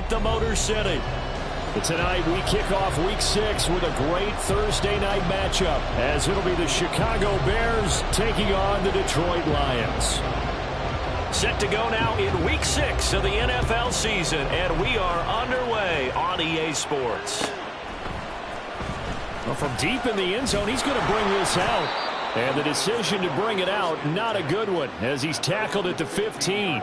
at the Motor City. Tonight we kick off Week 6 with a great Thursday night matchup, as it'll be the Chicago Bears taking on the Detroit Lions. Set to go now in Week 6 of the NFL season, and we are underway on EA Sports. Well, from deep in the end zone, he's going to bring this out. And the decision to bring it out, not a good one, as he's tackled at the 15.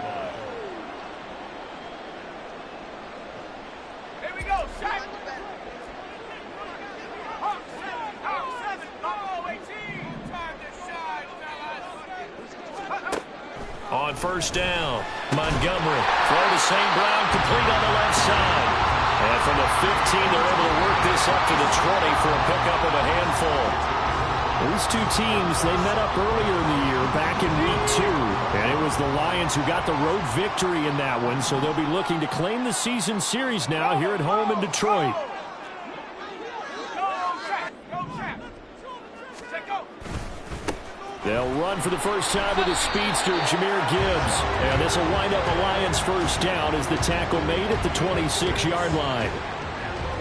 On first down, Montgomery. Throw to St. Brown, complete on the left side. And from the 15, they're able to work this up to the 20 for a pickup of a handful. These two teams, they met up earlier in the year, back in Week 2. And it was the Lions who got the road victory in that one, so they'll be looking to claim the season series now here at home in Detroit. They'll run for the first time with a speedster, Jahmyr Gibbs. And this will wind up a Lions first down as the tackle made at the 26-yard line.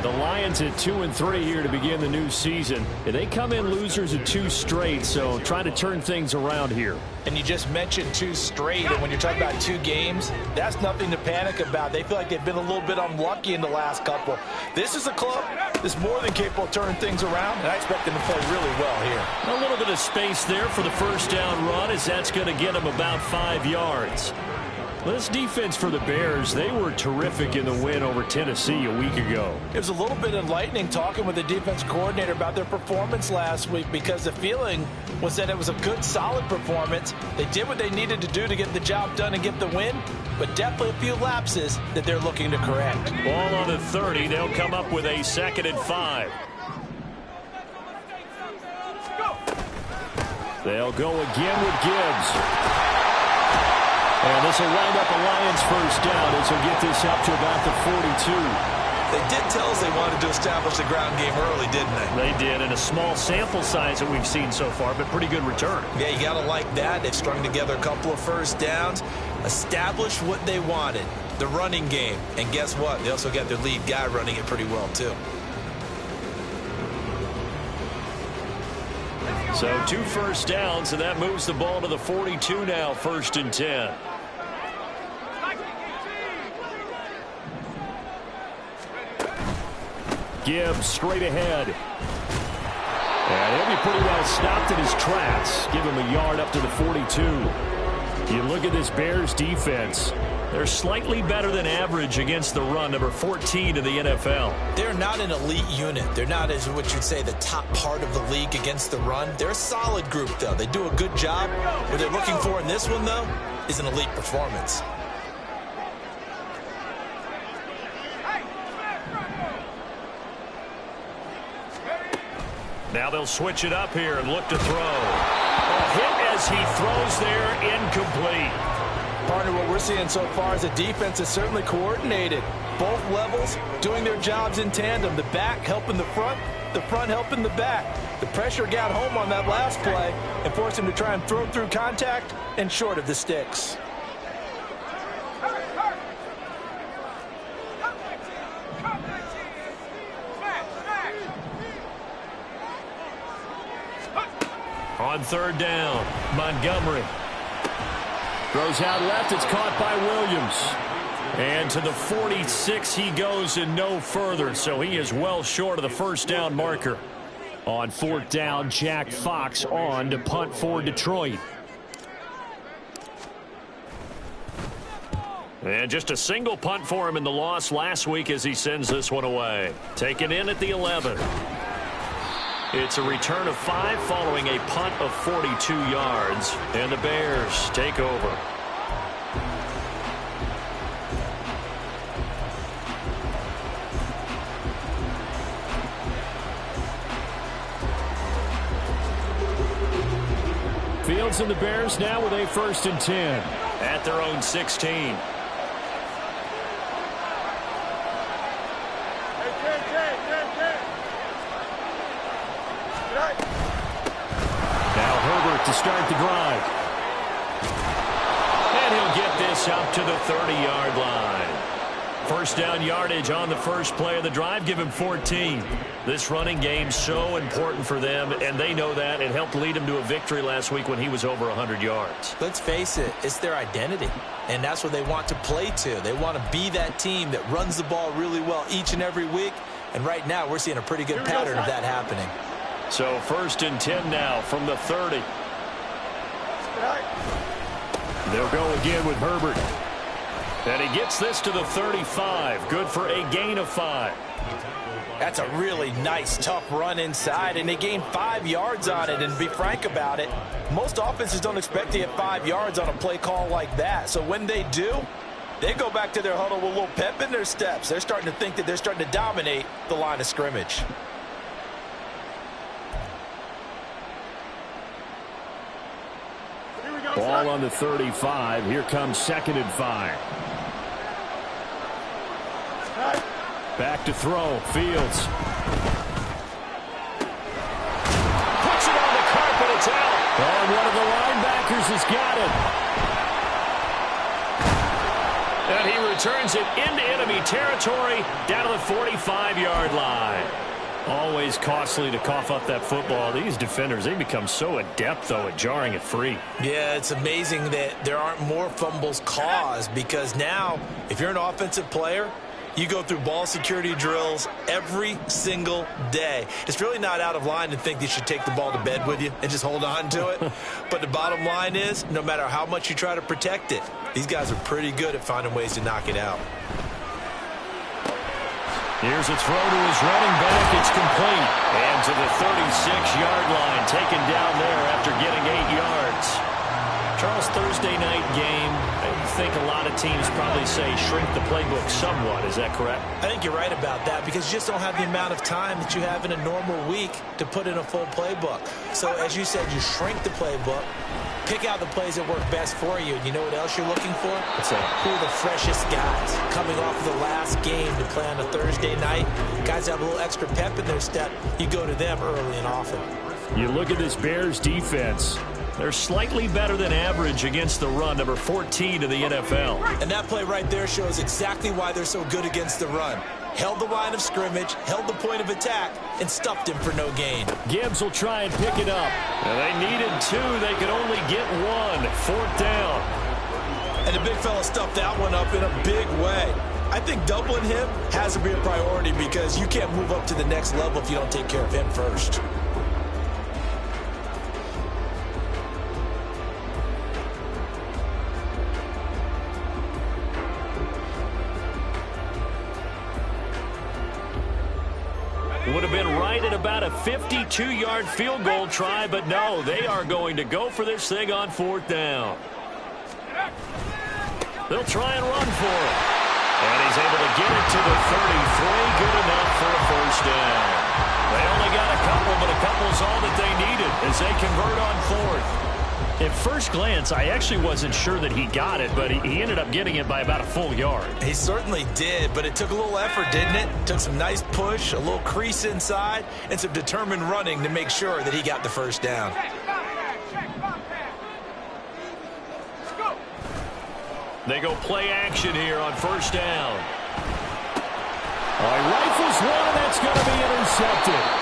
The Lions at 2-3 here to begin the new season. And they come in losers at 2 straight, so trying to turn things around here. And you just mentioned 2 straight, and when you're talking about 2 games, that's nothing to panic about. They feel like they've been a little bit unlucky in the last couple. This is a club that's more than capable of turning things around, and I expect them to play really well here. A little bit of space there for the first down run, as that's going to get them about 5 yards. This defense for the Bears, they were terrific in the win over Tennessee a week ago. It was a little bit enlightening talking with the defense coordinator about their performance last week, because the feeling was that it was a good, solid performance. They did what they needed to do to get the job done and get the win, but definitely a few lapses that they're looking to correct. Ball on the 30. They'll come up with a 2nd and 5. They'll go again with Gibbs. And this will wind up a Lions first down as they'll get this up to about the 42. They did tell us they wanted to establish the ground game early, didn't they? They did, in a small sample size that we've seen so far, but pretty good return. Yeah, you got to like that. They've strung together a couple of first downs, established what they wanted, the running game. And guess what? They also got their lead guy running it pretty well, too. So 2 first downs, and that moves the ball to the 42 now, 1st and 10. Gibbs straight ahead. And he'll be pretty well stopped in his tracks. Give him a yard up to the 42. You look at this Bears defense. They're slightly better than average against the run, number 14 in the NFL. They're not an elite unit. They're not, as what you'd say, the top part of the league against the run. They're a solid group, though. They do a good job. What they're looking for in this one, though, is an elite performance. Now they'll switch it up here and look to throw. A hit as he throws there, incomplete. Partner, what we're seeing so far is a defense is certainly coordinated. Both levels doing their jobs in tandem. The back helping the front helping the back. The pressure got home on that last play and forced him to try and throw through contact and short of the sticks. On 3rd down, Montgomery. Throws out left. It's caught by Williams. And to the 46 he goes and no further. So he is well short of the first down marker. On 4th down, Jack Fox on to punt for Detroit. And just a single punt for him in the loss last week as he sends this one away. Taken in at the 11. It's a return of 5 following a punt of 42 yards. And the Bears take over. Fields and the Bears now with a 1st and 10 at their own 16. Now Herbert to start the drive. And he'll get this up to the 30-yard line. First down yardage on the first play of the drive. Give him 14. This running game so important for them, and they know that. It helped lead him to a victory last week when he was over 100 yards. Let's face it, it's their identity, and that's what they want to play to. They want to be that team that runs the ball really well each and every week, and right now we're seeing a pretty good pattern of that happening. So 1st and 10 now from the 30. They'll go again with Herbert. And he gets this to the 35. Good for a gain of 5. That's a really nice, tough run inside, and they gained 5 yards on it. And to be frank about it, most offenses don't expect to get 5 yards on a play call like that. So when they do, they go back to their huddle with a little pep in their steps. They're starting to think that they're starting to dominate the line of scrimmage. Ball on the 35. Here comes 2nd and 5. Back to throw. Fields. Puts it on the carpet. It's out. Oh, and one of the linebackers has got it. And he returns it into enemy territory down to the 45-yard line. Always costly to cough up that football. These defenders, they become so adept, though, at jarring it free. Yeah, it's amazing that there aren't more fumbles caused, because now, if you're an offensive player, you go through ball security drills every single day. It's really not out of line to think you should take the ball to bed with you and just hold on to it. But the bottom line is, no matter how much you try to protect it, these guys are pretty good at finding ways to knock it out. Here's a throw to his running back. It's complete. And to the 36-yard line, taken down there after getting 8 yards. Charles, Thursday night game, I think a lot of teams probably say shrink the playbook somewhat. Is that correct? I think you're right about that, because you just don't have the amount of time that you have in a normal week to put in a full playbook. So as you said, you shrink the playbook, pick out the plays that work best for you. And you know what else you're looking for? What's that? Who are the freshest guys coming off of the last game to play on a Thursday night? Guys have a little extra pep in their step. You go to them early and often. You look at this Bears defense. They're slightly better than average against the run, number 14 in the NFL. And that play right there shows exactly why they're so good against the run. Held the line of scrimmage, held the point of attack, and stuffed him for no gain. Gibbs will try and pick it up. And they needed 2. They could only get 1. 4th down. And the big fella stuffed that one up in a big way. I think doubling him has to be a priority, because you can't move up to the next level if you don't take care of him first. Would have been right at about a 52-yard field goal try, but no, they are going to go for this thing on 4th down. They'll try and run for it. And he's able to get it to the 33. Good enough for a 1st down. They only got a couple, but a couple's all that they needed as they convert on 4th. At first glance, I actually wasn't sure that he got it, but he ended up getting it by about a full yard. He certainly did, but it took a little effort, didn't it? Took some nice push, a little crease inside, and some determined running to make sure that he got the 1st down. They go play action here on 1st down. Rifles one, and that's going to be intercepted.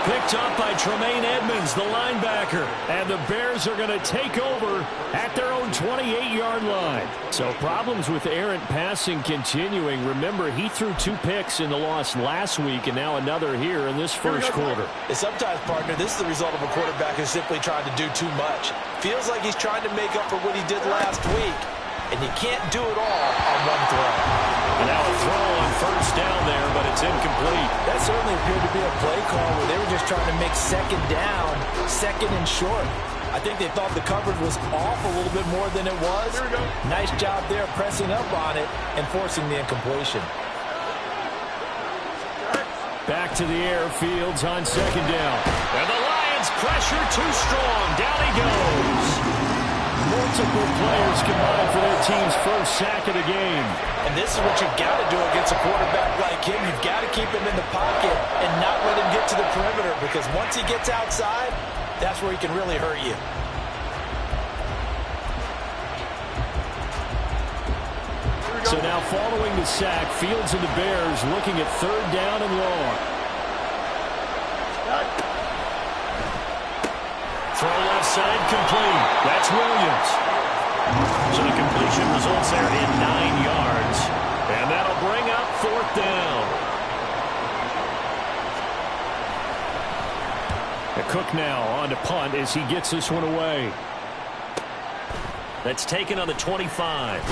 Picked up by Tremaine Edmonds, the linebacker. And the Bears are going to take over at their own 28-yard line. So problems with errant passing continuing. Remember, he threw 2 picks in the loss last week, and now another here in this first quarter. And sometimes, partner, this is the result of a quarterback who's simply trying to do too much. Feels like he's trying to make up for what he did last week, and you can't do it all on one throw. And now a throw on 1st down there, but it's incomplete. That certainly appeared to be a play call where they were just trying to make 2nd down, 2nd and short. I think they thought the coverage was off a little bit more than it was. Here we go. Nice job there pressing up on it and forcing the incompletion. Back to the air, Fields on 2nd down. And the Lions pressure too strong. Down he goes. Multiple players combined for their team's first sack of the game. And this is what you've got to do against a quarterback like him. You've got to keep him in the pocket and not let him get to the perimeter, because once he gets outside, that's where he can really hurt you. So now following the sack, Fields and the Bears looking at third down and long. Throw left side complete. That's Williams. So the completion results there in 9 yards. And that'll bring up fourth down. Cook now on to punt as he gets this one away. That's taken on the 25.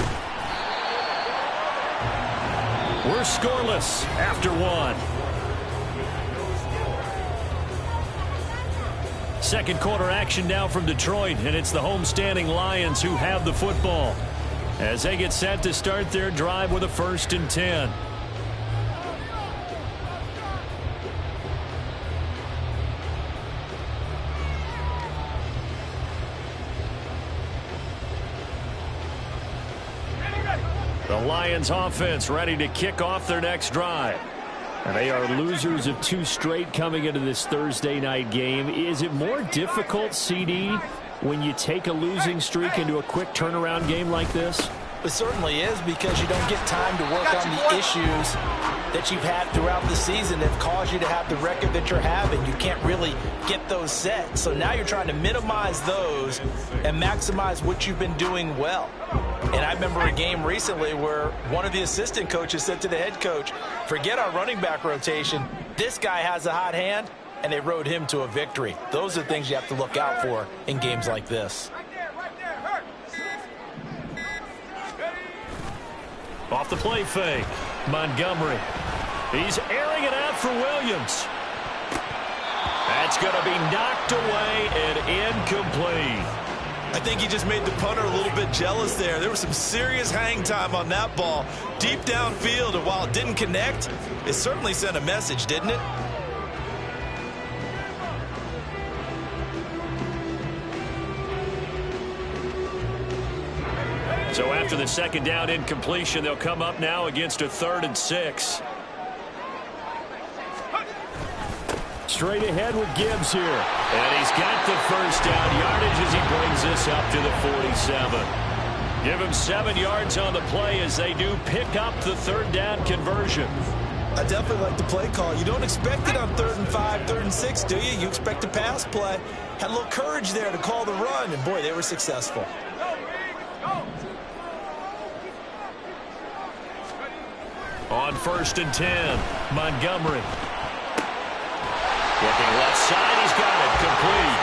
We're scoreless after one. Second quarter action now from Detroit, and it's the homestanding Lions who have the football as they get set to start their drive with a 1st and 10. The Lions offense ready to kick off their next drive. And they are losers of 2 straight coming into this Thursday night game. Is it more difficult, CD, when you take a losing streak into a quick turnaround game like this? It certainly is, because you don't get time to work on the issues that you've had throughout the season that have caused you to have the record that you're having. You can't really get those set. So now you're trying to minimize those and maximize what you've been doing well. And I remember a game recently where one of the assistant coaches said to the head coach, forget our running back rotation. This guy has a hot hand, and they rode him to a victory. Those are the things you have to look out for in games like this. Off the play fake, Montgomery. He's airing it out for Williams. That's going to be knocked away and incomplete. I think he just made the punter a little bit jealous there. There was some serious hang time on that ball deep downfield, and while it didn't connect, it certainly sent a message, didn't it? So after the second down incompletion, they'll come up now against a 3rd and 6. Straight ahead with Gibbs here. And he's got the first down yardage as he brings this up to the 47. Give him 7 yards on the play as they do pick up the 3rd down conversion. I definitely like the play call. You don't expect it on 3rd and 5, 3rd and 6, do you? You expect a pass play. Had a little courage there to call the run, and boy, they were successful. On 1st and 10, Montgomery. Looking left side, he's got it complete.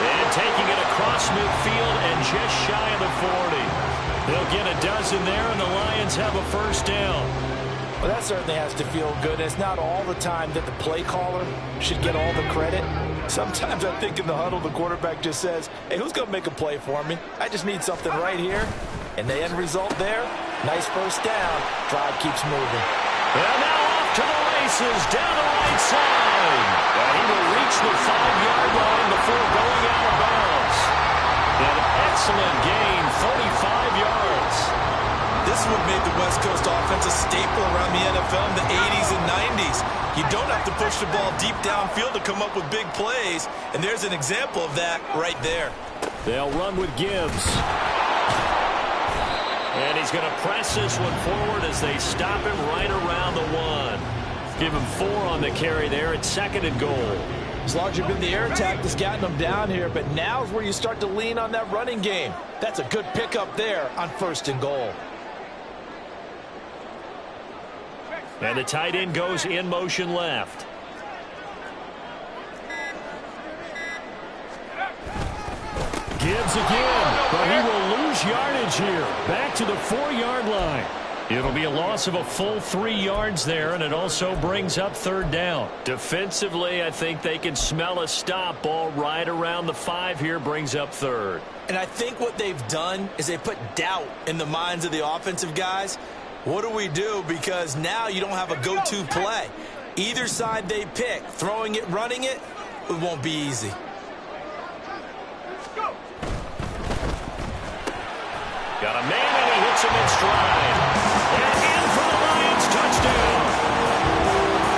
And taking it across midfield and just shy of the 40. They'll get a dozen there, and the Lions have a first down. Well, that certainly has to feel good. It's not all the time that the play caller should get all the credit. Sometimes I think in the huddle, the quarterback just says, hey, who's going to make a play for me? I just need something right here. And the end result there, nice first down. Drive keeps moving. And now off to the races, down the right side. And he will reach the 5-yard line before going out of bounds. An excellent gain, 35 yards. This is what made the West Coast offense a staple around the NFL in the 80s and 90s. You don't have to push the ball deep downfield to come up with big plays, and there's an example of that right there. They'll run with Gibbs. And he's going to press this one forward as they stop him right around the 1. Give him 4 on the carry there at 2nd and goal. As long as you've been the air attack that's gotten them down here, but now's where you start to lean on that running game. That's a good pickup there on 1st and goal. And the tight end goes in motion left. Gibbs again, but he will lose yardage here. Back to the 4-yard line. It'll be a loss of a full 3 yards there, and it also brings up 3rd down. Defensively, I think they can smell a stop. Ball right around the 5 here brings up 3rd. And I think what they've done is they put doubt in the minds of the offensive guys. What do we do? Because now you don't have a go-to play. Either side they pick, throwing it, running it, it won't be easy. Got a man, and he hits him in stride. And in for the Lions, touchdown.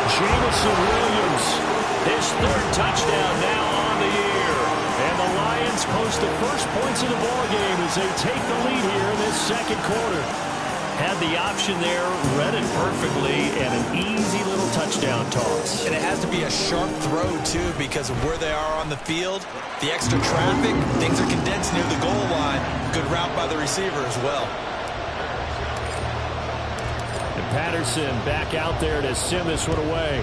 Jameson Williams, his 3rd touchdown now on the year. And the Lions post the first points of the ballgame as they take the lead here in this 2nd quarter. Had the option there, read it perfectly, and an easy little touchdown toss. And it has to be a sharp throw, too, because of where they are on the field. The extra traffic, things are condensed near the goal line. Good route by the receiver as well. And Patterson back out there to send this one away.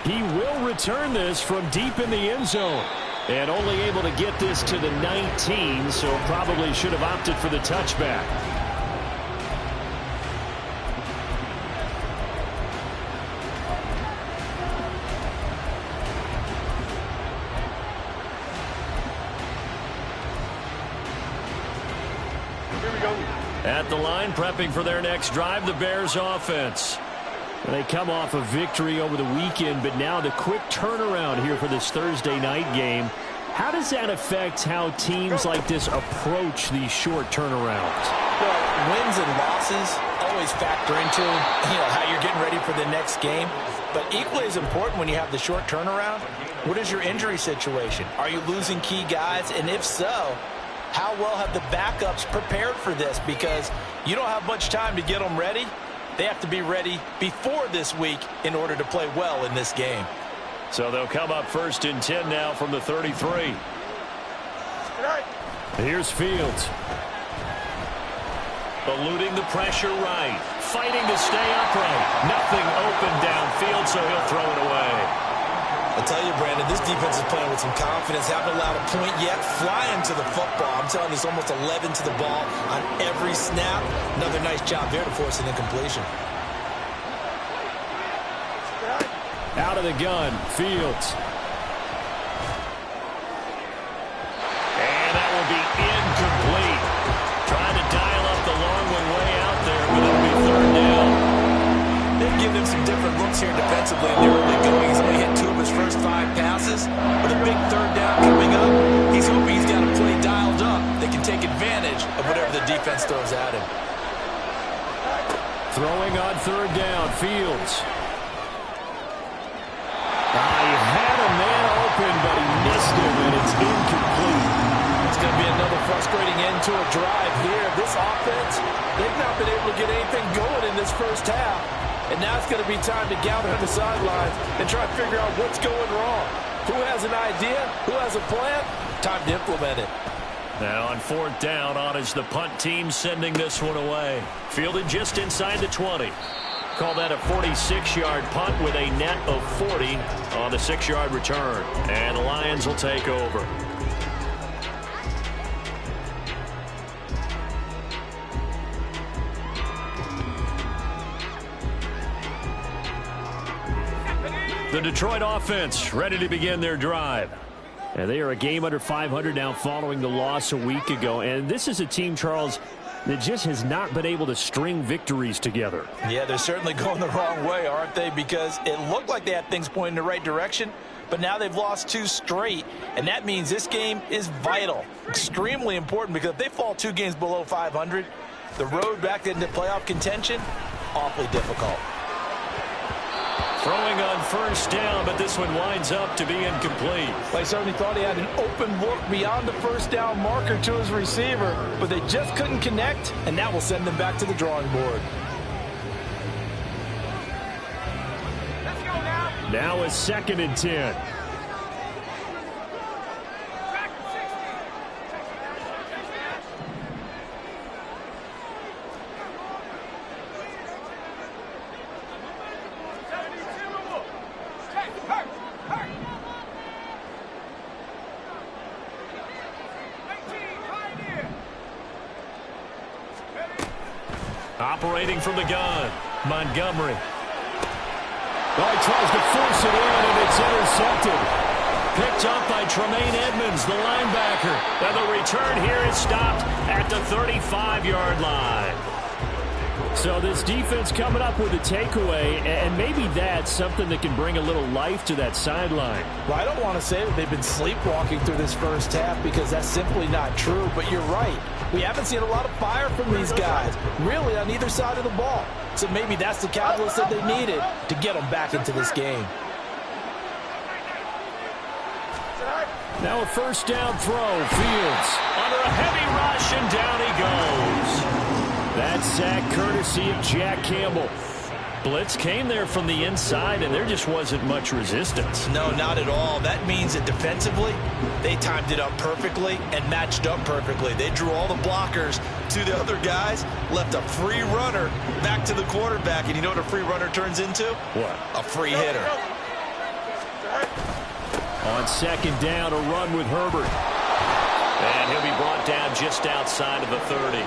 He will return this from deep in the end zone. And only able to get this to the 19, so probably should have opted for the touchback. Here we go. At the line, prepping for their next drive, the Bears offense. They come off a victory over the weekend, but now the quick turnaround here for this Thursday night game. How does that affect how teams like this approach these short turnarounds? Well, wins and losses always factor into, how you're getting ready for the next game. But equally as important when you have the short turnaround, what is your injury situation? Are you losing key guys? And if so, how well have the backups prepared for this? Because you don't have much time to get them ready. They have to be ready before this week in order to play well in this game. So they'll come up 1st and 10 now from the 33. Here's Fields. Eluding the pressure right. Fighting to stay upright. Nothing open downfield, so he'll throw it away. I tell you, Brandon, this defense is playing with some confidence. Haven't allowed a point yet. Flying to the football. I'm telling you, it's almost 11 to the ball on every snap. Another nice job there to force an incompletion. Out of the gun, Fields. And that will be incomplete. Trying to dial up the long one way out there, but it'll be 3rd down. They've given him some different looks here defensively in the early going. He's only hit 2 of his first 5 passes. With a big 3rd down coming up, he's hoping he's got a play dialed up that can take advantage of whatever the defense throws at him. Throwing on 3rd down, Fields. He had a man open, but he missed him, and it's incomplete. It's going to be another frustrating end to a drive here. This offense, they've not been able to get anything going in this first half. And now it's going to be time to gather on the sidelines and try to figure out what's going wrong. Who has an idea? Who has a plan? Time to implement it. Now on 4th down, on is the punt team sending this one away. Fielded just inside the 20. Call that a 46-yard punt with a net of 40 on the 6-yard return. And the Lions will take over. The Detroit offense ready to begin their drive. And they are a game under 500 now following the loss a week ago. And this is a team, Charles, that just has not been able to string victories together. Yeah, they're certainly going the wrong way, aren't they? Because it looked like they had things pointing in the right direction, but now they've lost 2 straight, and that means this game is vital, extremely important, because if they fall 2 games below 500, the road back into playoff contention, awfully difficult. Throwing on 1st down, but this one winds up to be incomplete. They certainly thought he had an open look beyond the 1st down marker to his receiver, but they just couldn't connect, and that will send them back to the drawing board. Let's go now. Now a 2nd and 10. Operating from the gun, Montgomery. Oh, he tries to force it in, and it's intercepted. Picked up by Tremaine Edmonds, the linebacker. And the return here is stopped at the 35-yard line. So this defense coming up with a takeaway, and maybe that's something that can bring a little life to that sideline. Well, I don't want to say that they've been sleepwalking through this first half because that's simply not true, but you're right. We haven't seen a lot of fire from these guys, really, on either side of the ball. So maybe that's the catalyst that they needed to get them back into this game. Now a first down throw. Fields under a heavy rush, and down he goes. That sack courtesy of Jack Campbell. Blitz came there from the inside, and there just wasn't much resistance. No, not at all. That means that defensively, they timed it up perfectly and matched up perfectly. They drew all the blockers to the other guys, left a free runner back to the quarterback, and you know what a free runner turns into? What? A free hitter. On second down, a run with Herbert. And he'll be brought down just outside of the 30.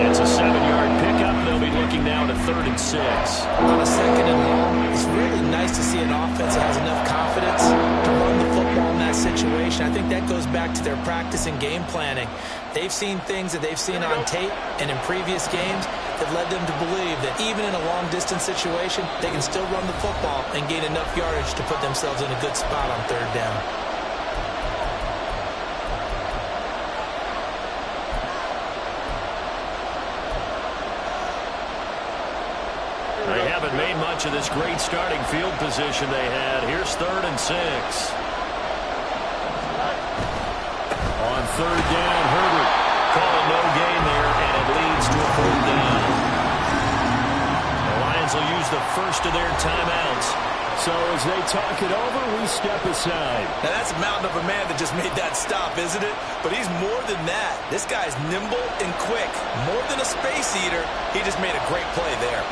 It's a 7-yard pickup. They'll be looking now to 3rd and 6. On a second and long, it's really nice to see an offense that has enough confidence to run the football in that situation. I think that goes back to their practice and game planning. They've seen things that they've seen on tape and in previous games that led them to believe that even in a long-distance situation, they can still run the football and gain enough yardage to put themselves in a good spot on 3rd down. They haven't made much of this great starting field position they had. Here's 3rd and 6. On 3rd down, Herbert calling no gain there, and it leads to a 4th down. The Lions will use the first of their timeouts. So as they talk it over, we step aside. Now that's a mountain of a man that just made that stop, isn't it? But he's more than that. This guy's nimble and quick. More than a space eater, he just made a great play there.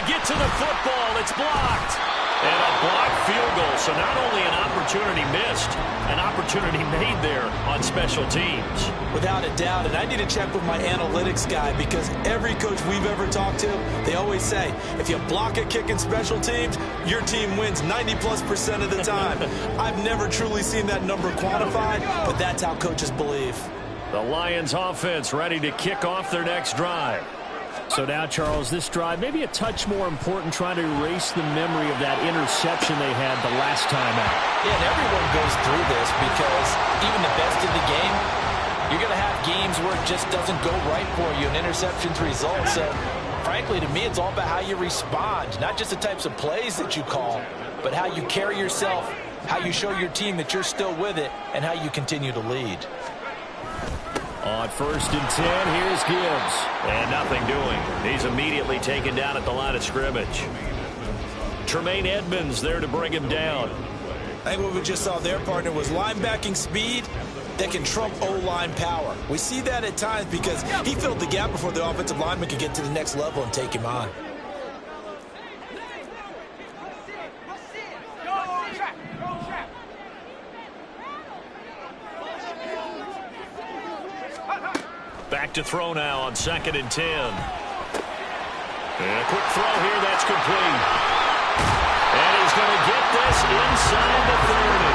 Get to the football. It's blocked. And a blocked field goal. So not only an opportunity missed, an opportunity made there on special teams. Without a doubt. And I need to check with my analytics guy because every coach we've ever talked to, they always say, if you block a kick in special teams, your team wins 90+% of the time. I've never truly seen that number quantified, but that's how coaches believe. The Lions offense ready to kick off their next drive. So now, Charles, this drive maybe a touch more important, trying to erase the memory of that interception they had the last time out. Yeah, and everyone goes through this because even the best in the game, you're going to have games where it just doesn't go right for you, and interceptions result. So, frankly, to me, it's all about how you respond, not just the types of plays that you call, but how you carry yourself, how you show your team that you're still with it, and how you continue to lead. On 1st and 10, here's Gibbs. And nothing doing. He's immediately taken down at the line of scrimmage. Tremaine Edmonds there to bring him down. I think what we just saw there, partner, was linebacking speed that can trump O-line power. We see that at times because he filled the gap before the offensive lineman could get to the next level and take him on. Back to throw now on 2nd and 10. And a quick throw here, that's complete. And he's going to get this inside the 30.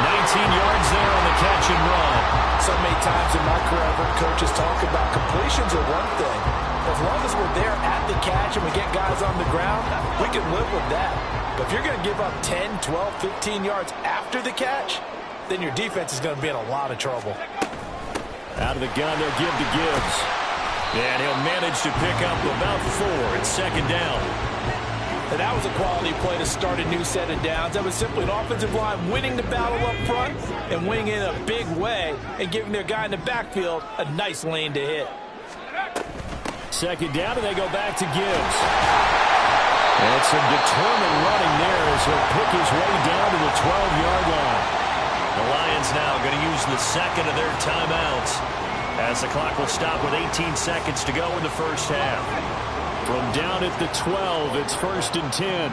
19 yards there on the catch and run. So many times in my career, I've heard coaches talk about completions are one thing. As long as we're there at the catch and we get guys on the ground, we can live with that. But if you're going to give up 10, 12, 15 yards after the catch, then your defense is going to be in a lot of trouble. Out of the gun, they'll give to Gibbs. And he'll manage to pick up about 4. It's 2nd down. And that was a quality play to start a new set of downs. That was simply an offensive line winning the battle up front and winning in a big way and giving their guy in the backfield a nice lane to hit. 2nd down, and they go back to Gibbs. And some determined running there as he'll pick his way down to the 12-yard line. The Lions now going to use the second of their timeouts as the clock will stop with 18 seconds to go in the first half. From down at the 12, it's 1st and 10.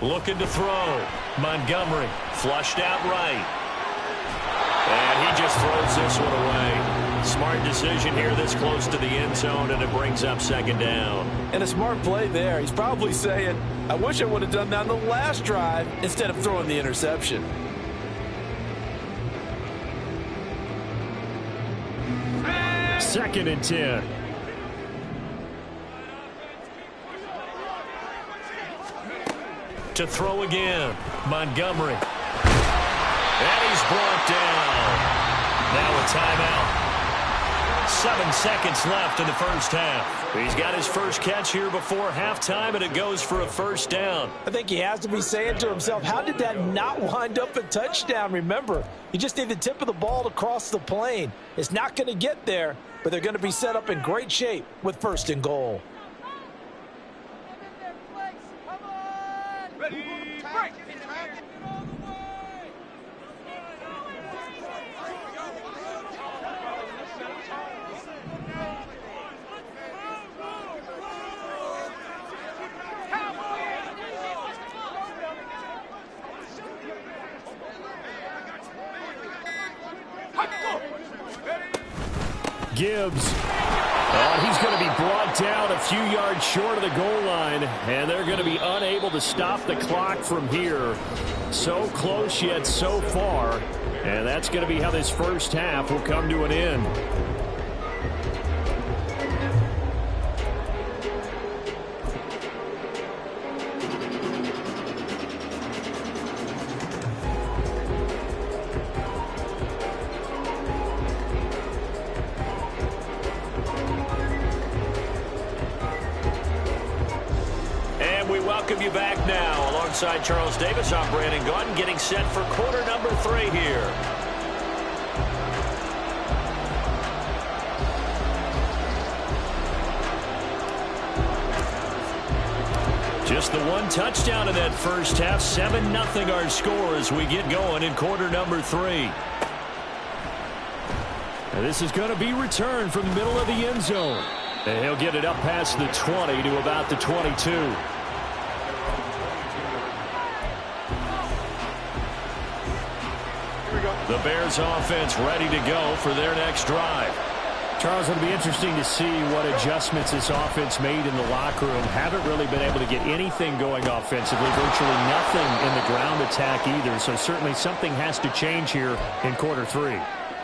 Looking to throw. Montgomery flushed out right. And he just throws this one away. Smart decision here this close to the end zone, and it brings up 2nd down. And a smart play there. He's probably saying, I wish I would have done that on the last drive instead of throwing the interception. Second and 10. To throw again, Montgomery. And he's brought down. Now a timeout. 7 seconds left in the first half. He's got his first catch here before halftime, and it goes for a first down. I think he has to be saying to himself, how did that not wind up a touchdown? Remember, you just need the tip of the ball to cross the plane. It's not going to get there, but they're going to be set up in great shape with first and goal. Gibbs. He's going to be brought down a few yards short of the goal line, and they're going to be unable to stop the clock from here. So close yet so far, and that's going to be how this first half will come to an end. You back now alongside Charles Davis. I'm Brandon Gaudin, getting set for quarter number 3 here. Just the one touchdown in that first half. 7-0 our score as we get going in quarter number 3. And this is going to be returned from the middle of the end zone. And he'll get it up past the 20 to about the 22. The Bears offense ready to go for their next drive. Charles, it'll be interesting to see what adjustments this offense made in the locker room. Haven't really been able to get anything going offensively. Virtually nothing in the ground attack either. So certainly something has to change here in quarter 3.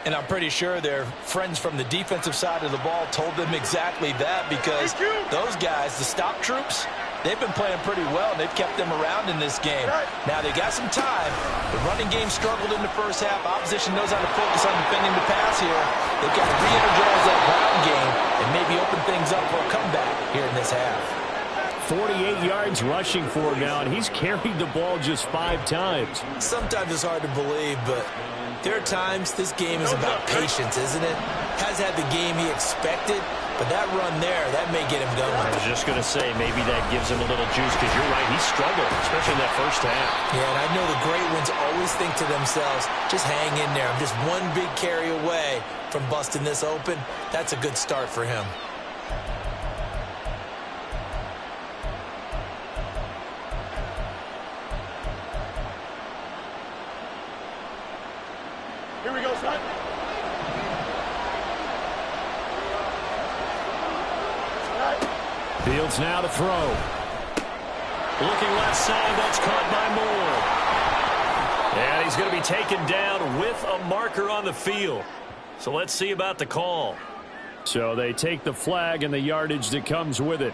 And I'm pretty sure their friends from the defensive side of the ball told them exactly that, because those guys, the stop troops, they've been playing pretty well, and they've kept them around in this game. Now, they got some time. The running game struggled in the first half. Opposition knows how to focus on defending the pass here. They've got to re-energize that ground game and maybe open things up for a comeback here in this half. 48 yards rushing for him now, and he's carried the ball just 5 times. Sometimes it's hard to believe, but there are times this game is about patience, isn't it? Has had the game he expected, but that run there, that may get him going. I was just going to say, maybe that gives him a little juice, because you're right, he struggled, especially in that first half. Yeah, and I know the great ones always think to themselves, just hang in there. I'm just one big carry away from busting this open. That's a good start for him. Here we go, son. Fields now to throw. Looking left side, that's caught by Moore. And he's going to be taken down with a marker on the field. So let's see about the call. So they take the flag and the yardage that comes with it.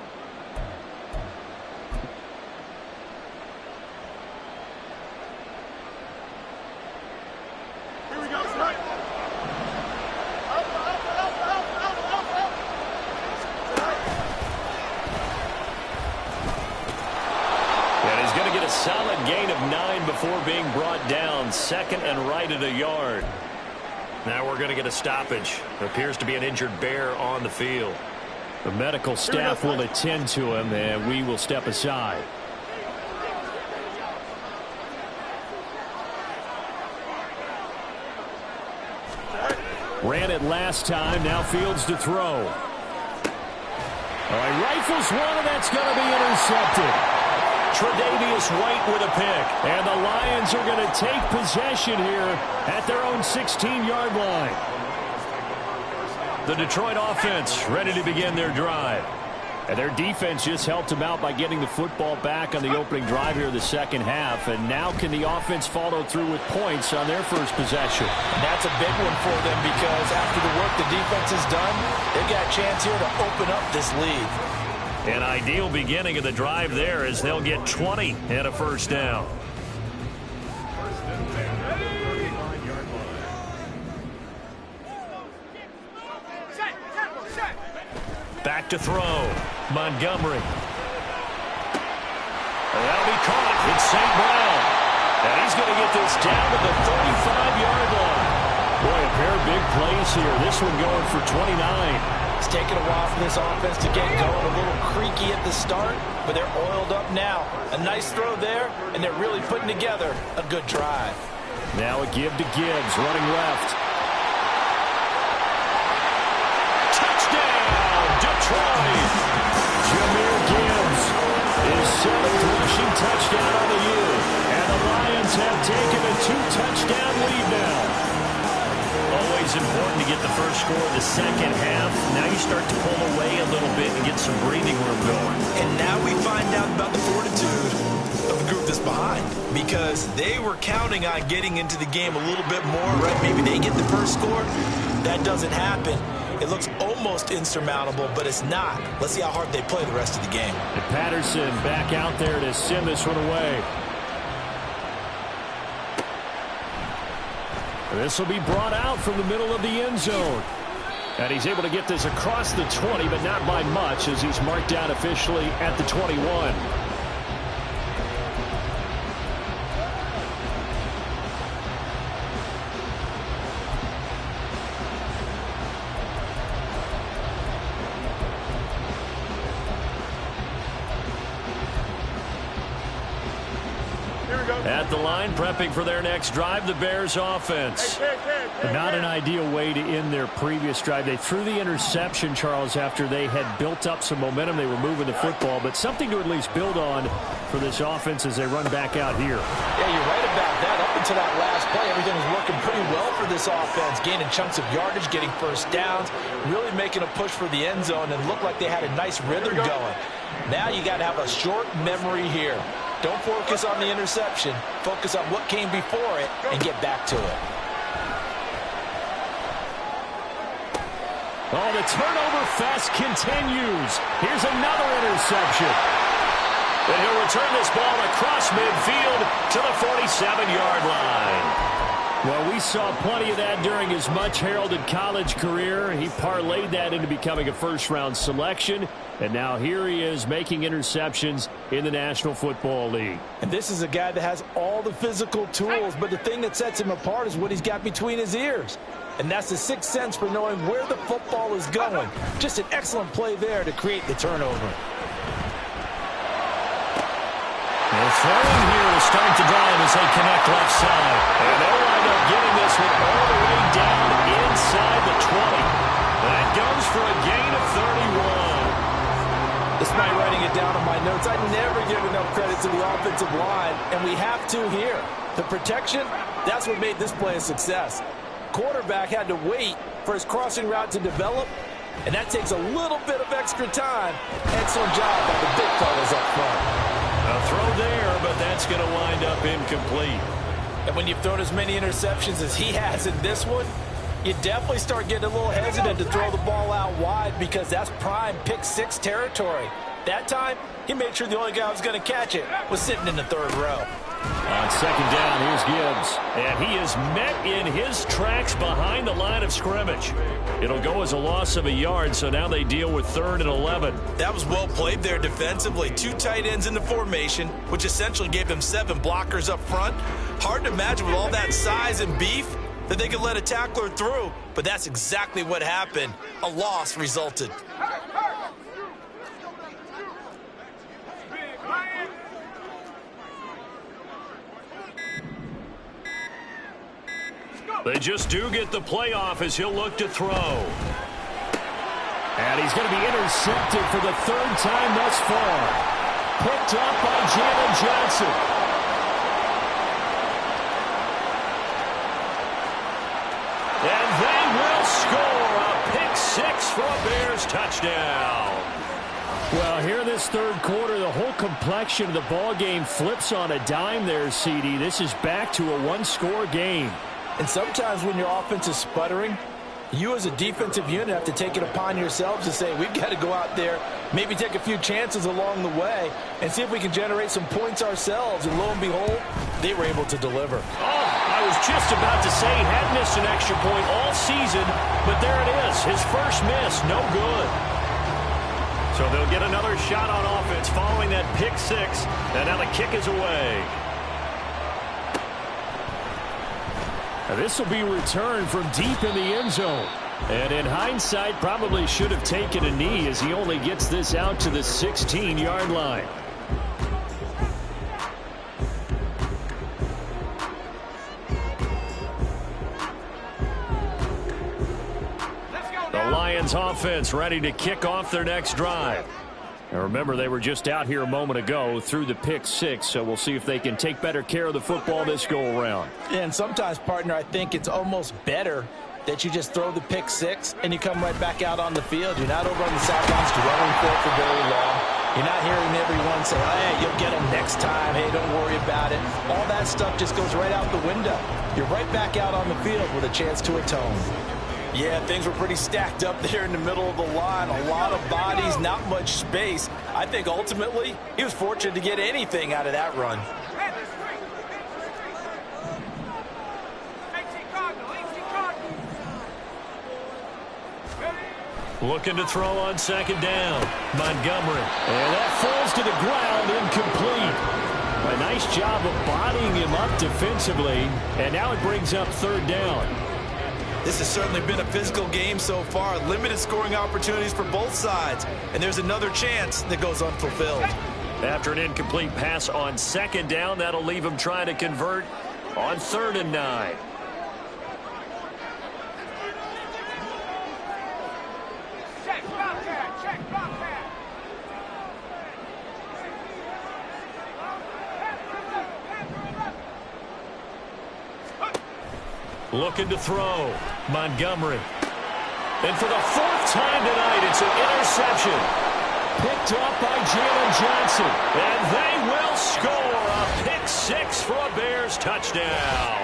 Solid gain of 9 before being brought down. 2nd and right at a yard. Now we're going to get a stoppage. Appears to be an injured Bear on the field. The medical staff will attend to him, and we will step aside. Ran it last time. Now Fields to throw. All right, rifles one, and that's going to be intercepted. Tre'Davious White with a pick. And the Lions are going to take possession here at their own 16-yard line. The Detroit offense ready to begin their drive. And their defense just helped them out by getting the football back on the opening drive here in the second half. And now can the offense follow through with points on their first possession? And that's a big one for them, because after the work the defense has done, they've got a chance here to open up this lead. An ideal beginning of the drive there as they'll get 20 and a first down. Back to throw. Montgomery. That'll be caught. It's St. Brown. And he's going to get this down to the 35-yard line. Boy, a pair of big plays here. This one going for 29. It's taken a while for this offense to get going. A little creaky at the start, but they're oiled up now. A nice throw there, and they're really putting together a good drive. Now a give to Gibbs, running left. Touchdown, Detroit! Jahmyr Gibbs, his 7th rushing touchdown on the year. And the Lions have taken a 2-touchdown lead now. Always important to get the first score of the second half. Now you start to pull away a little bit and get some breathing room going. And now we find out about the fortitude of the group that's behind, because they were counting on getting into the game a little bit more, right? Maybe they get the first score. That doesn't happen. It looks almost insurmountable, but it's not. Let's see how hard they play the rest of the game. And Patterson back out there to send this one away. This will be brought out from the middle of the end zone. And he's able to get this across the 20, but not by much, as he's marked down officially at the 21. At the line, prepping for their next drive, the Bears offense. Not an ideal way to end their previous drive. They threw the interception, Charles, after they had built up some momentum. They were moving the football, but something to at least build on for this offense as they run back out here. Yeah, you're right about that. Up until that last play, everything was working pretty well for this offense, gaining chunks of yardage, getting first downs, really making a push for the end zone, and looked like they had a nice rhythm going. Now you got to have a short memory here. Don't focus on the interception. Focus on what came before it and get back to it. Oh, the turnover fest continues. Here's another interception. And he'll return this ball across midfield to the 47-yard line. Well, we saw plenty of that during his much-heralded college career. He parlayed that into becoming a first-round selection. And now here he is making interceptions in the National Football League. And this is a guy that has all the physical tools, but the thing that sets him apart is what he's got between his ears. And that's the sixth sense for knowing where the football is going. Just an excellent play there to create the turnover. They're throwing here to start the drive as they connect left side. And they'll wind up getting this one all the way down inside the 20. That goes for a gain of 31. Despite writing it down on my notes, I never give enough credit to the offensive line, and we have to here. The protection, that's what made this play a success. Quarterback had to wait for his crossing route to develop, and that takes a little bit of extra time. Excellent job by the big fellas up front. A throw there, but that's going to wind up incomplete. And when you've thrown as many interceptions as he has in this one, you definitely start getting a little hesitant to throw the ball out wide, because that's prime pick-six territory. That time, he made sure the only guy who was going to catch it was sitting in the third row. On second down, here's Gibbs. And he is met in his tracks behind the line of scrimmage. It'll go as a loss of a yard, so now they deal with 3rd and 11. That was well played there defensively. 2 tight ends in the formation, which essentially gave them 7 blockers up front. Hard to imagine with all that size and beef that they could let a tackler through, but that's exactly what happened. A loss resulted. They just do get the playoff as he'll look to throw. And he's going to be intercepted for the 3rd time thus far. Picked up by Jalen Johnson. And they will score a pick-6 for a Bears touchdown. Well, here in this 3rd quarter, the whole complexion of the ball game flips on a dime there, CD. This is back to a 1-score game. And sometimes when your offense is sputtering, You as a defensive unit have to take it upon yourselves to say, we've got to go out there, maybe take a few chances along the way, and see if we can generate some points ourselves. And lo and behold, they were able to deliver. Oh, I was just about to say he had missed an extra point all season, but there it is. His first miss, no good. So they'll get another shot on offense following that pick six, and now the kick is away. This will be returned from deep in the end zone. And in hindsight, probably should have taken a knee as he only gets this out to the 16-yard line. The Lions offense ready to kick off their next drive. Now remember, they were just out here a moment ago through the pick six, so we'll see if they can take better care of the football this go-around. And sometimes, partner, I think it's almost better that you just throw the pick six and you come right back out on the field. You're not over on the sidelines dwelling for very long. You're not hearing everyone say, oh, hey, you'll get them next time. Hey, don't worry about it. All that stuff just goes right out the window. You're right back out on the field with a chance to atone. Yeah, things were pretty stacked up there in the middle of the line. A lot of bodies, not much space. I think ultimately he was fortunate to get anything out of that run. Looking to throw on second down. Montgomery. And that falls to the ground, incomplete. A nice job of bodying him up defensively. And now it brings up third down. This has certainly been a physical game so far. Limited scoring opportunities for both sides. And there's another chance that goes unfulfilled. After an incomplete pass on second down, that'll leave him trying to convert on 3rd and 9. Looking to throw. Montgomery. And for the 4th time tonight, it's an interception. Picked up by Jalen Johnson. And they will score a pick six for a Bears touchdown.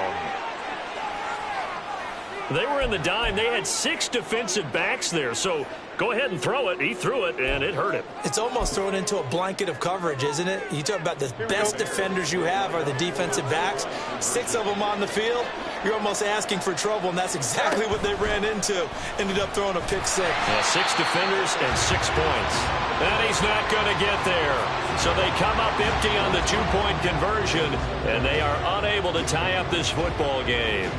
They were in the dime. They had 6 defensive backs there. So go ahead and throw it. He threw it, and it hurt him. It's almost thrown into a blanket of coverage, isn't it? You talk about the best defenders you have are the defensive backs. 6 of them on the field. You're almost asking for trouble, and that's exactly what they ran into. Ended up throwing a pick six. Yeah, 6 defenders and 6 points. And he's not going to get there. So they come up empty on the 2-point conversion, and they are unable to tie up this football game.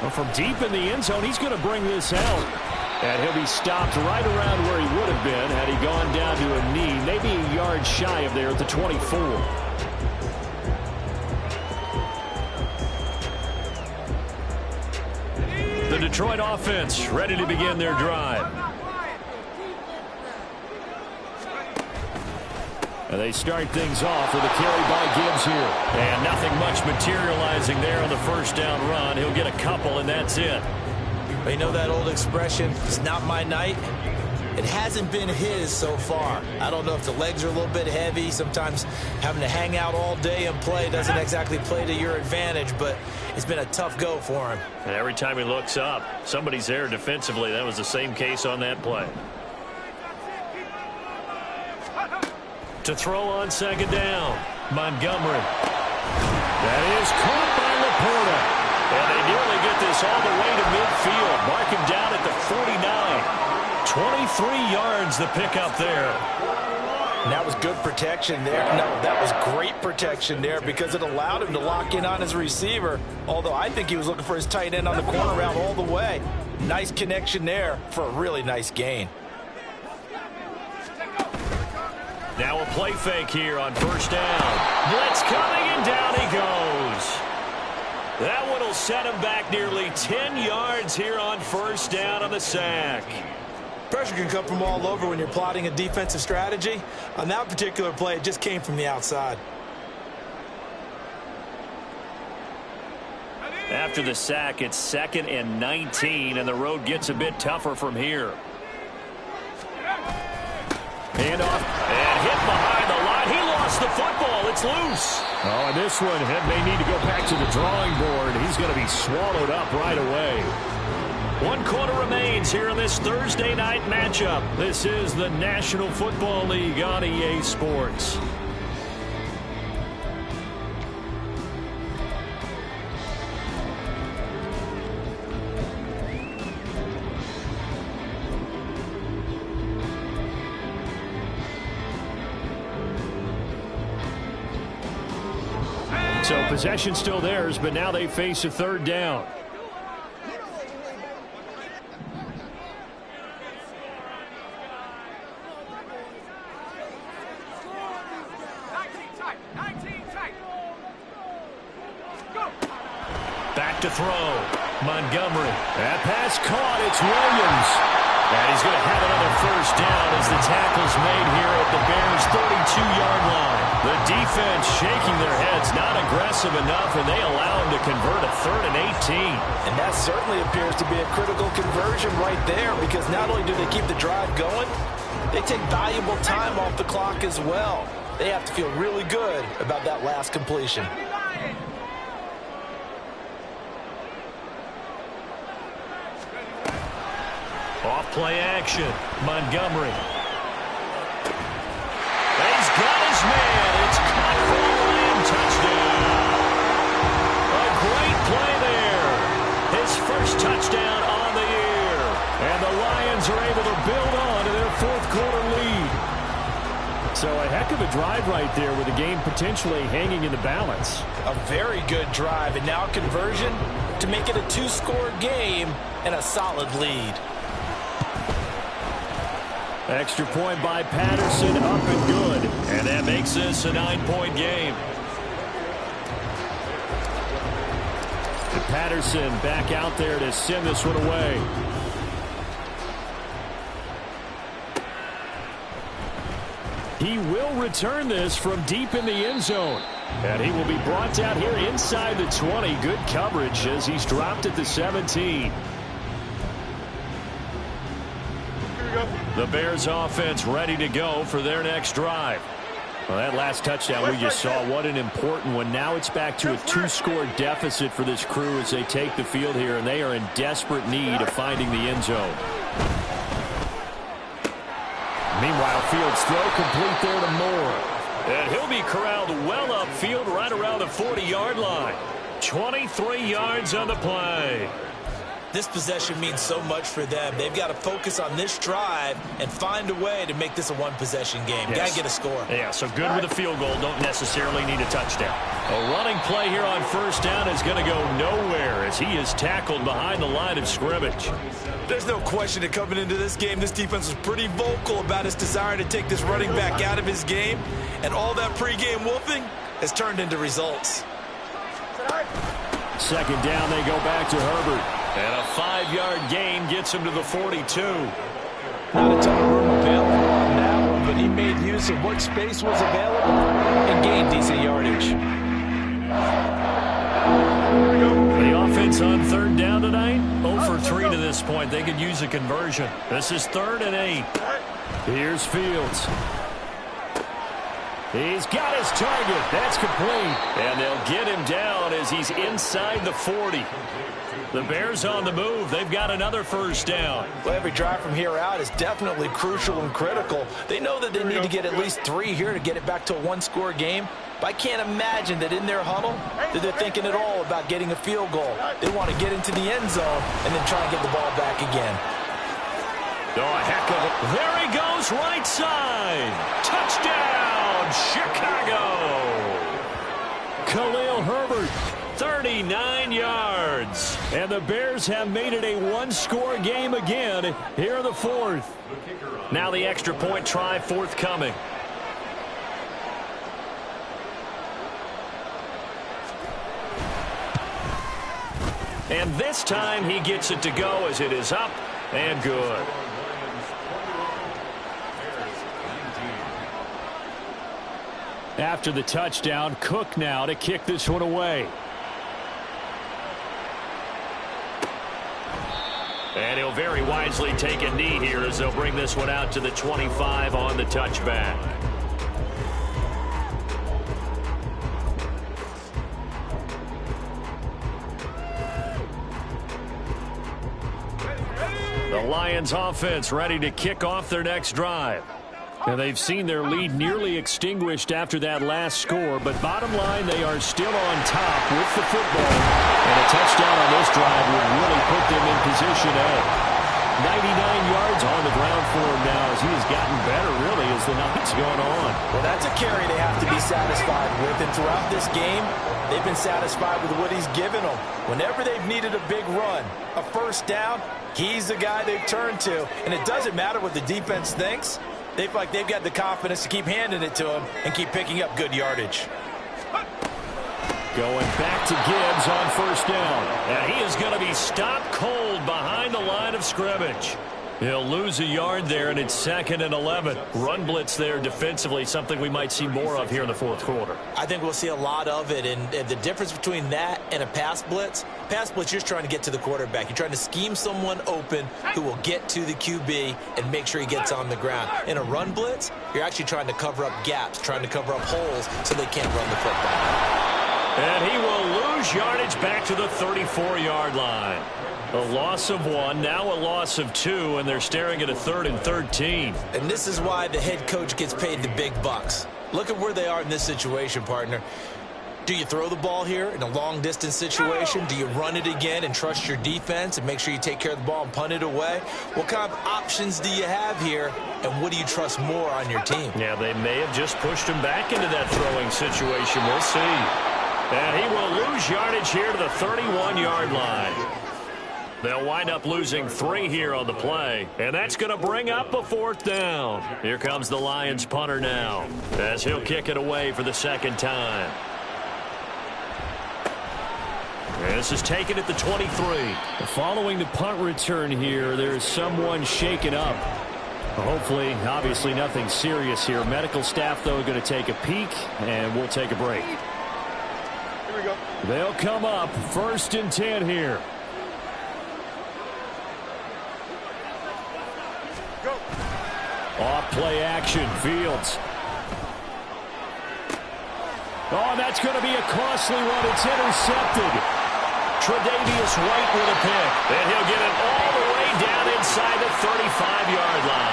Well, from deep in the end zone, he's going to bring this out. And he'll be stopped right around where he would have been had he gone down to a knee, maybe a yard shy of there at the 24. The Detroit offense ready to begin their drive. And they start things off with a carry by Gibbs here. And nothing much materializing there on the first down run. He'll get a couple, and that's it. You know that old expression, it's not my night? It hasn't been his so far. I don't know if the legs are a little bit heavy. Sometimes having to hang out all day and play doesn't exactly play to your advantage, but it's been a tough go for him. And every time he looks up, somebody's there defensively. That was the same case on that play. To throw on second down, Montgomery. That is caught by Laporta. And they nearly get this all the way to midfield. Mark him down at the 49. 23 yards the pickup there. And that was good protection there. No, that was great protection there because it allowed him to lock in on his receiver. Although I think he was looking for his tight end on the corner route all the way. Nice connection there for a really nice gain. Now a play fake here on first down. Blitz coming, and down he goes. That one will set him back nearly 10 yards here on first down on the sack. Pressure can come from all over when you're plotting a defensive strategy. On that particular play, it just came from the outside. After the sack, it's 2nd and 19, and the road gets a bit tougher from here. Handoff, and hit behind the line. He lost the football. It's gets loose. Oh, and this one may need to go back to the drawing board. He's going to be swallowed up right away. 1 quarter remains here in this Thursday night matchup. This is the National Football League on EA Sports. So possession still theirs, but now they face a third down. Back to throw. Montgomery. That pass caught. It's Williams. And he's going to have another first down as the tackle's made here at the Bears' 32-yard line. The defense shaking their heads, not aggressive enough, and they allow him to convert a 3rd and 18. And that certainly appears to be a critical conversion right there, because not only do they keep the drive going, they take valuable time off the clock as well. They have to feel really good about that last completion. Off play action. Montgomery. He's got his man. It's caught for a Lion touchdown. A great play there. His first touchdown on the year. And the Lions are able to build on to their 4th quarter lead. So a heck of a drive right there with the game potentially hanging in the balance. A very good drive, and now conversion to make it a 2-score game and a solid lead. Extra point by Patterson, up and good. And that makes this a 9-point game. And Patterson back out there to send this one away. He will return this from deep in the end zone. And he will be brought down here inside the 20. Good coverage as he's dropped at the 17. The Bears offense ready to go for their next drive. Well, that last touchdown we just saw, what an important one. Now it's back to a 2-score deficit for this crew as they take the field here, and they are in desperate need of finding the end zone. Meanwhile, Fields' throw complete there to Moore. And he'll be corralled well upfield right around the 40-yard line. 23 yards on the play. This possession means so much for them. They've got to focus on this drive and find a way to make this a one-possession game. Yes. Got to get a score. Yeah, so good with a field goal. Don't necessarily need a touchdown. A running play here on first down is going to go nowhere as he is tackled behind the line of scrimmage. There's no question that coming into this game, this defense was pretty vocal about its desire to take this running back out of his game. And all that pregame wolfing has turned into results. Second down, they go back to Herbert. And a 5-yard gain gets him to the 42. Not a ton of room available on that one, but he made use of what space was available and gained decent yardage. The offense on third down tonight, 0 for 3 to this point. They could use a conversion. This is 3rd and 8. Here's Fields. He's got his target. That's complete. And they'll get him down as he's inside the 40. The Bears on the move. They've got another first down. Well, every drive from here out is definitely crucial and critical. They know that they need to get at least 3 here to get it back to a 1-score game. But I can't imagine that in their huddle that they're thinking at all about getting a field goal. They want to get into the end zone and then try and get the ball back again. Oh, a heck of it. There he goes, right side. Touchdown, Chicago. Khalil Herbert, 39 yards. And the Bears have made it a 1-score game again here in the 4th. Now the extra point try forthcoming. And this time he gets it to go as it is up and good. After the touchdown, Cook now to kick this one away. And he'll very wisely take a knee here as they'll bring this one out to the 25 on the touchback. Lions offense ready to kick off their next drive. And they've seen their lead nearly extinguished after that last score, but bottom line, they are still on top with the football. And a touchdown on this drive would really put them in position A. 99 yards on the ground for him now as he has gotten better, really, as the night's gone on. Well, that's a carry they have to be satisfied with. And throughout this game, they've been satisfied with what he's given them. Whenever they've needed a big run, a first down, he's the guy they've turned to. And it doesn't matter what the defense thinks. They feel like they've got the confidence to keep handing it to him and keep picking up good yardage. Going back to Gibbs on first down. And he is going to be stopped cold behind the line of scrimmage. He'll lose a yard there, and it's 2nd and 11. Run blitz there defensively, something we might see more of here in the fourth quarter. I think we'll see a lot of it, and the difference between that and a pass blitz, you're just trying to get to the quarterback. You're trying to scheme someone open who will get to the QB and make sure he gets on the ground. In a run blitz, you're actually trying to cover up gaps, trying to cover up holes so they can't run the football. And he will lose yardage back to the 34-yard line. A loss of 1, now a loss of 2, and they're staring at a 3rd and 13. And this is why the head coach gets paid the big bucks. Look at where they are in this situation, partner. Do you throw the ball here in a long-distance situation? Do you run it again and trust your defense and make sure you take care of the ball and punt it away? What kind of options do you have here, and what do you trust more on your team? Yeah, they may have just pushed him back into that throwing situation. We'll see. And he will lose yardage here to the 31-yard line. They'll wind up losing 3 here on the play, and that's going to bring up a 4th down. Here comes the Lions punter now, as he'll kick it away for the 2nd time. And this is taken at the 23. Following the punt return here, there's someone shaken up. Hopefully, obviously nothing serious here. Medical staff, though, going to take a peek, and we'll take a break. Here we go. They'll come up 1st and 10 here. Go. Off play action, Fields. Oh, that's going to be a costly one. It's intercepted. Tre'Davious White with a pick. And he'll get it all the way down inside the 35-yard line.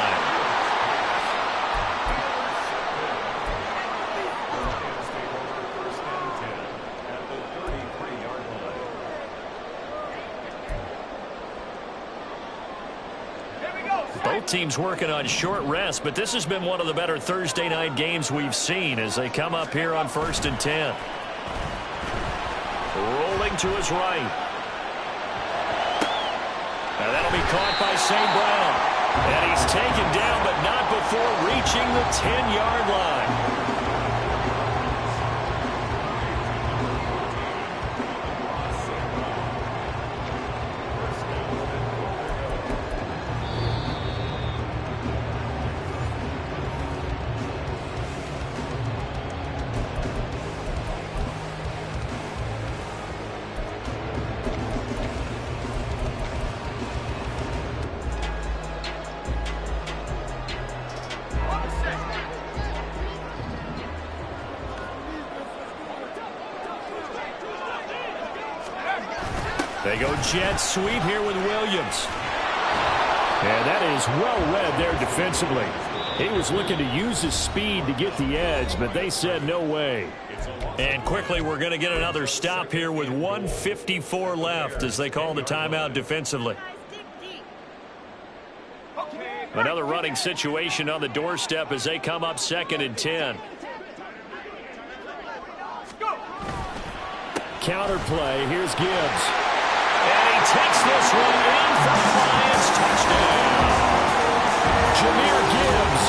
Both teams working on short rest, but this has been one of the better Thursday night games we've seen as they come up here on 1st and 10. Rolling to his right. And that'll be caught by St. Brown. And he's taken down, but not before reaching the 10-yard line. They go jet sweep here with Williams. And that is well read there defensively. He was looking to use his speed to get the edge, but they said no way. And quickly, we're going to get another stop here with 1:54 left as they call the timeout defensively. Another running situation on the doorstep as they come up 2nd and 10. Counter play. Here's Gibbs. And he takes this one in for the Lions touchdown. Jahmyr Gibbs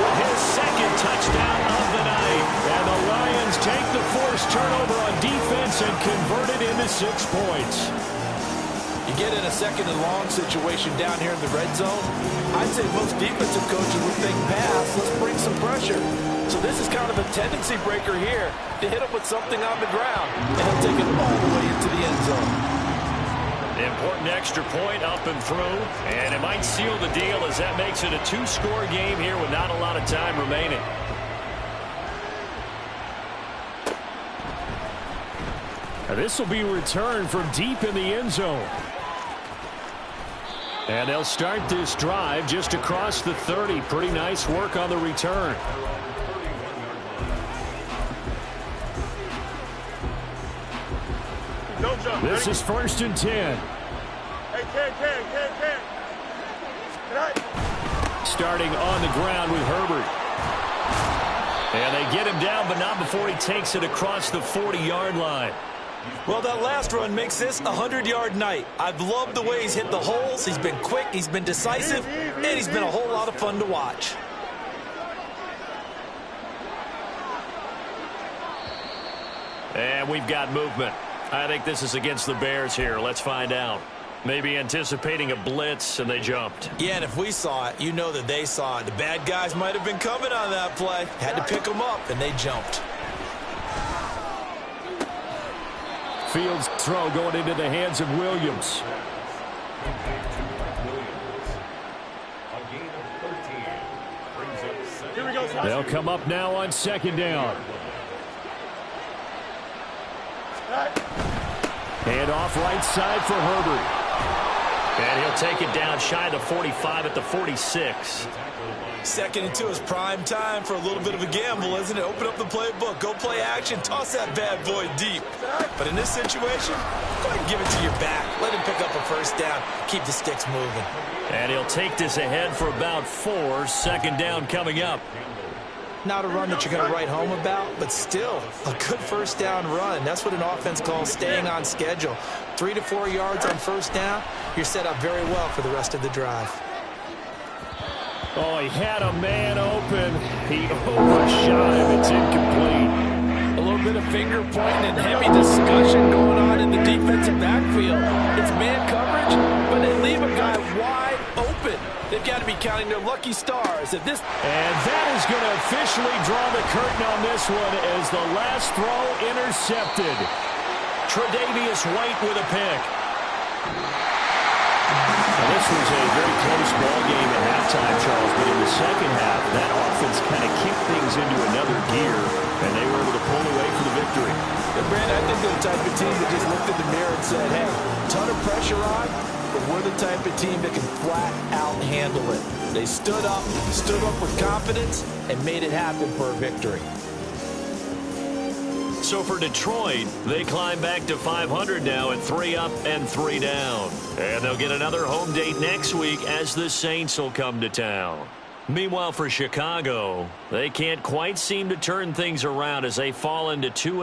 with his 2nd touchdown of the night. And the Lions take the forced turnover on defense and convert it into 6 points. You get in a 2nd and long situation down here in the red zone, I'd say most defensive coaches would think pass, let's bring some pressure. So this is kind of a tendency breaker here to hit him with something on the ground, and he'll take it all the way into the end zone. Important extra point up and through, and it might seal the deal as that makes it a 2-score game here with not a lot of time remaining. Now this will be returned from deep in the end zone. And they'll start this drive just across the 30. Pretty nice work on the return. Don't jump. This is 1st and 10. Hey, Ken. Starting on the ground with Herbert. And they get him down, but not before he takes it across the 40-yard line. Well, that last run makes this a 100-yard night. I've loved the way he's hit the holes. He's been quick, he's been decisive, and he's been a whole lot of fun to watch. And we've got movement. I think this is against the Bears here. Let's find out. Maybe anticipating a blitz, and they jumped. Yeah, and if we saw it, you know that they saw it. The bad guys might have been coming on that play. Had to pick them up, and they jumped. Fields' throw going into the hands of Williams. Here we go. They'll come up now on 2nd down. Hand off right side for Herbert. And he'll take it down shy of the 45 at the 46. Second and 2 is prime time for a little bit of a gamble, isn't it? Open up the playbook, go play action, toss that bad boy deep. But in this situation, go ahead and give it to your back. Let him pick up a 1st down. Keep the sticks moving. And he'll take this ahead for about 4. 2nd down coming up. Not a run that you're going to write home about, but still a good 1st down run. That's what an offense calls staying on schedule. 3 to 4 yards on 1st down, you're set up very well for the rest of the drive. Oh, he had a man open. He overshot him. It's incomplete. A little bit of finger pointing and heavy discussion going on in the defensive backfield. It's man coverage, but they leave a guy wide open. They've got to be counting their lucky stars at this. And that is going to officially draw the curtain on this one as the last throw intercepted. Tre'Davious White with a pick. Now, this was a very close ball game at halftime, Charles, but in the second half, that offense kind of kicked things into another gear, and they were able to pull away for the victory. And Brandon, I think they're the type of team that just looked in the mirror and said, hey, ton of pressure on, but we're the type of team that can flat out handle it. They stood up with confidence, and made it happen for a victory. So for Detroit, they climb back to 500 now at 3 up and 3 down. And they'll get another home date next week as the Saints will come to town. Meanwhile, for Chicago, they can't quite seem to turn things around as they fall into 2